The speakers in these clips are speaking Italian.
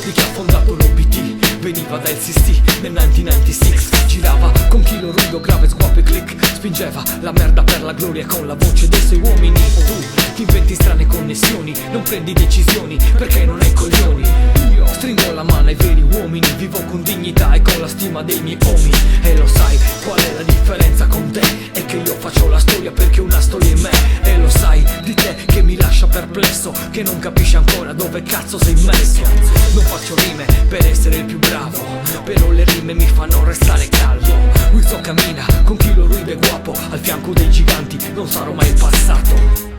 di chi ha fondato l'OBT. Veniva dal CST nel 1996, girava con chilo ruido, grave, sguapo e click. Spingeva la merda per la gloria con la voce dei suoi uomini. Tu ti inventi strane connessioni, non prendi decisioni perché non hai coglioni. Io stringo la mano ai veri uomini, vivo con dignità e con la stima dei miei omi. E lo sai qual è la differenza con te? È che io faccio la storia perché una storia in me. E lo sai di te che mi lascia perplesso, che non capisci ancora dove cazzo sei messo. Non faccio rime per essere il più bravo, però le rime mi fanno restare calmo. Wilson cammina con chilo ruido e guapo, al fianco dei giganti non sarò mai il passato.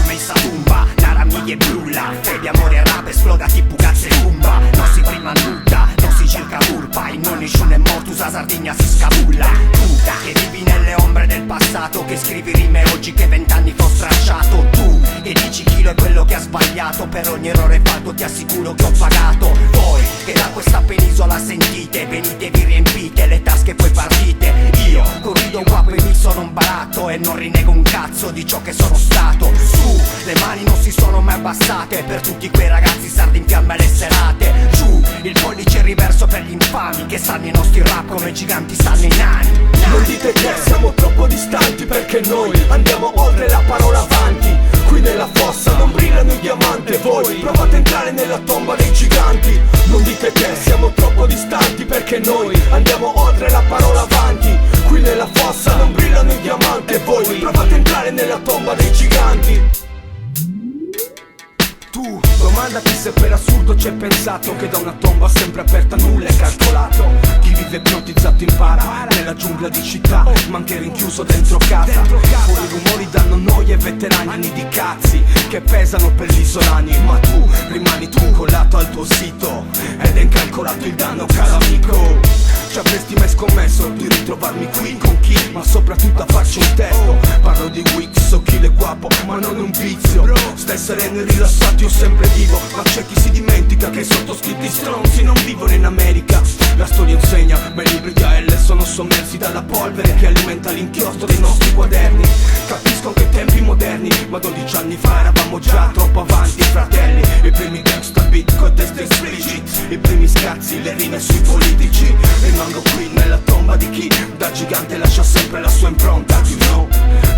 Messa tumba, nara mi e brulla, fede, amore, rap, esploda tipo cazzo e bomba. Non si prima nuda, non si cerca colpa, e non nessuno è morto, usa Sardegna si scabulla. Tu che vivi nelle ombre del passato, che scrivi rime oggi che 20 anni fa ho stracciato. Tu che dici chilo è quello che ha sbagliato, per ogni errore fatto ti assicuro che ho pagato. Voi che da questa penisola sentite, venite vi riempite le tasche poi partite. Io corrido guapo e mi sono un baratto, e non rinego un cazzo di ciò che sono stato. Su, le mani non si sono mai abbassate per tutti quei ragazzi sardi in fiamme alle serate. Giù, il pollice in riverso per gli infami che sanno i nostri rap come i giganti sanno i nani. Non dite che siamo troppo distanti perché noi andiamo oltre la parola avanti. Qui nella fossa non brillano i diamanti, voi provate a entrare nella tomba dei giganti. Non dite che siamo troppo distanti perché noi andiamo oltre la parola avanti. Qui nella fossa non brillano i diamanti, voi provate a entrare nella tomba dei giganti. Tu domandati se per assurdo c'è pensato che da una tomba sempre aperta nulla è calcolato. Chi vive ipnotizzato impara nella giungla di città, ma anche rinchiuso dentro casa. Fuori i rumori danno noia e veterani, anni di cazzi che pesano per gli isolani. Ma tu rimani tu incollato al tuo sito ed è incalcolato il danno, caro amico. Ci avresti mai scommesso di ritrovarmi qui con chi? Ma soprattutto a farci un testo. Parlo di Wix, so chi le guapo, ma non è un vizio. Stai sereno e rilassato, io sempre vivo. Ma c'è chi si dimentica che i sottoscritti stronzi non vivono in America. La storia insegna, ma i libri di AL sono sommersi dalla polvere che alimenta l'inchiostro dei nostri quaderni. Capisco che tempi moderni, ma 12 anni fa eravamo già troppo avanti, fratelli. I primi gangsta beat con testi esplicit, i primi scazzi, le rime sui politici. Rimango qui nella tomba di chi da gigante lascia sempre la sua impronta. You know,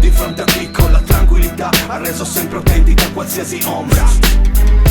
di fronte a chi con la tranquillità ha reso sempre autentica qualsiasi ombra.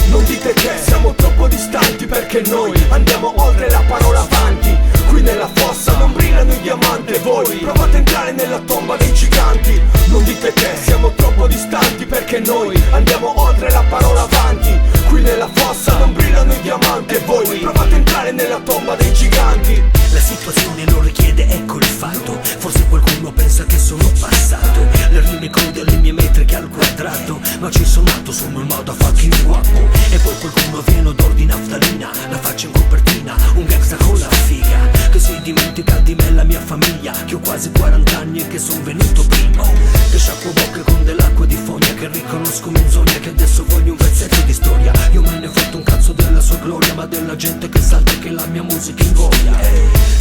Non dite che siamo troppo distanti perché noi andiamo oltre la parola avanti. Qui nella fossa non brillano i diamanti, voi provate a entrare nella tomba dei giganti. Non dite che siamo troppo distanti perché noi andiamo oltre la parola avanti. Qui nella fossa non brillano i diamanti, voi provate a entrare nella tomba dei giganti. La situazione lo richiede, ecco il fatto. Forse qualcuno pensa che sono passato. Le rime crude alle mie metriche al quadrato, ma ci sono nato, sono il modo fucking guapo. E poi qualcuno viene odor di naftalina, la faccia in copertina, un gangsta con la figa che si dimentica di me e la mia famiglia, che ho quasi 40 anni e che son venuto prima. Che sciacquo bocche con dell'acqua di fogna, che riconosco menzogna, che adesso voglio un pezzetto di storia. Io me ne ho fatto un cazzo della sua gloria, ma della gente che salta e che la mia musica invoglia.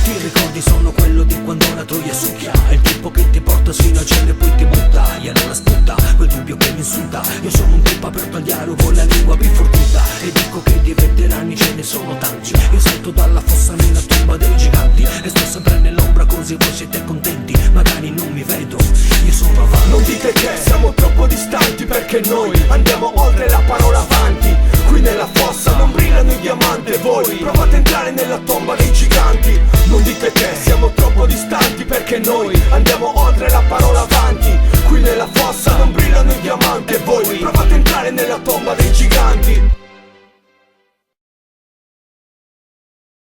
Ti ricordi sono quello di quando la troia succhia, è il tipo che ti porta sino al cielo e poi ti butta. E allora spunta quel dubbio che mi insulta. Io sono un tipo aperto al dialogo con la lingua bifortuta, e dico che di veterani ce ne sono tanti. Io salto dalla fossa nella tomba dei giganti e sto sempre nell'ombra così voi siete contenti. Magari non mi vedo, io sono avanti. Non dite che siamo troppo distanti perché noi andiamo oltre la parola avanti. Qui nella fossa non brillano i diamanti, voi provate a entrare nella tomba dei giganti. Non dite che siamo troppo distanti perché noi andiamo oltre la parola avanti. Qui nella fossa non brillano i diamanti, voi provate a entrare nella tomba dei giganti.